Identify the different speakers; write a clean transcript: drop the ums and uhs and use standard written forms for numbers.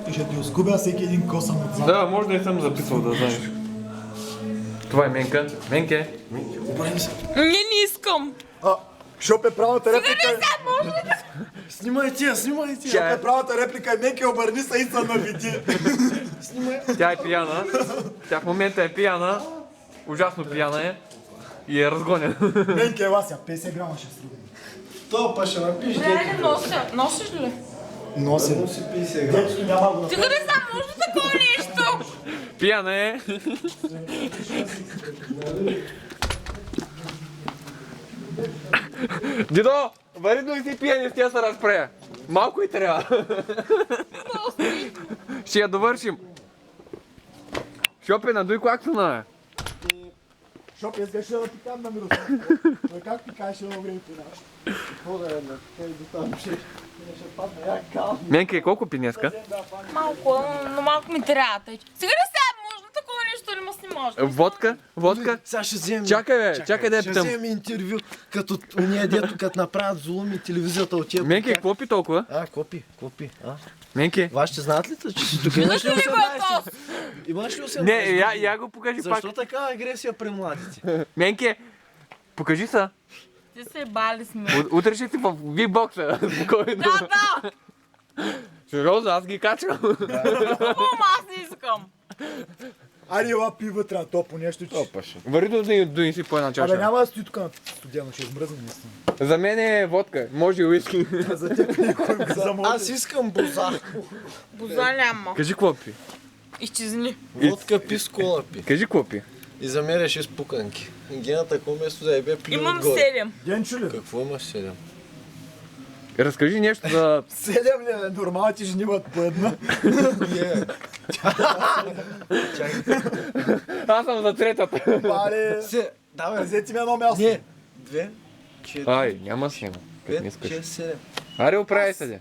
Speaker 1: и ще ти оскубя всеки един косъм отзад.
Speaker 2: Да, може да не съм записал, да знаеш. Това е Менка. Менке.
Speaker 1: Обърни се.
Speaker 3: Не искам.
Speaker 1: Шоп е правилната реплика.
Speaker 4: Снимайте.
Speaker 1: Шоп е правилната реплика и Менке обърни се и се навиди.
Speaker 2: Тя е пияна. Тя в момента е пияна. Ужасно пияна е. И е разгонена.
Speaker 1: Менке, ела сега, 50 грама ще струва.
Speaker 4: То па ще напиш
Speaker 3: Не нося. Носиш ли?
Speaker 1: Носи.
Speaker 4: Носи 50 грама.
Speaker 1: Дечко няма го.
Speaker 3: Ти къде са? Може ли такова нещо?
Speaker 2: Пияна е. Дидо, варидно ли си пияни, с тя се разпрея? Малко и трябва. Ще я довършим. Шопе, надуй клаксона, бе.
Speaker 1: Шоп, искаш да ти кам на Мирослав. Той как ти кажеш едно време при нас? Какво да е, той до там ще падне, я кам.
Speaker 2: Менке, колко пи днеска?
Speaker 3: Малко, но малко ми трябва. Тъй. Сега ли сега? Може ли такова нещо ли ма снимаш?
Speaker 2: Водка? Водка?
Speaker 4: Сега ще вземем...
Speaker 2: Чакай, бе, чакай да я
Speaker 4: Ще
Speaker 2: питам.
Speaker 4: вземем интервю, като уния дето, като направят зулум и телевизията от тия...
Speaker 2: Менке, какво пи толкова?
Speaker 4: Копи.
Speaker 2: Менке?
Speaker 4: Вашите знаят ли, че си тук имаш ли 18? Имаш ли 18?
Speaker 2: Не, я го покажи пак.
Speaker 4: Защо така агресия при младите?
Speaker 2: Менке, покажи са.
Speaker 3: Ти се бали с мен.
Speaker 2: Утре ще си в вибокса. Спокойно.
Speaker 3: Да.
Speaker 2: Сериозно, аз ги качвам.
Speaker 3: Ама аз не искам.
Speaker 1: Айде, ела пи вътре на топо нещо, че...
Speaker 2: Варидно да донеси по една
Speaker 1: Абе,
Speaker 2: чаша.
Speaker 1: няма да стои тук на студено, ще измръзне наистина.
Speaker 2: За мен е водка, може и уиски.
Speaker 1: За теб никой не замълчи.
Speaker 4: Аз искам боза.
Speaker 3: Боза няма.
Speaker 2: Кажи какво пи.
Speaker 3: Изчезни.
Speaker 4: Водка пи с кола пи.
Speaker 2: Кажи какво пи.
Speaker 4: И замеряш изпуканки. Гената какво место да е бе плюс
Speaker 3: Имам
Speaker 4: отгоре.
Speaker 3: 7.
Speaker 1: Генчо ли?
Speaker 4: Какво имаш 7?
Speaker 2: Разкажи нещо за...
Speaker 1: 7 ли? Нормалните жени имат по една.
Speaker 2: Аз съм за третата.
Speaker 1: Паре.
Speaker 4: Давай.
Speaker 1: Взети ми едно място.
Speaker 4: Не. 2, 4,
Speaker 2: Ай, няма схема. Като не
Speaker 4: 5,
Speaker 2: искаш.
Speaker 4: 6, 7.
Speaker 2: Аре, оправи се, де.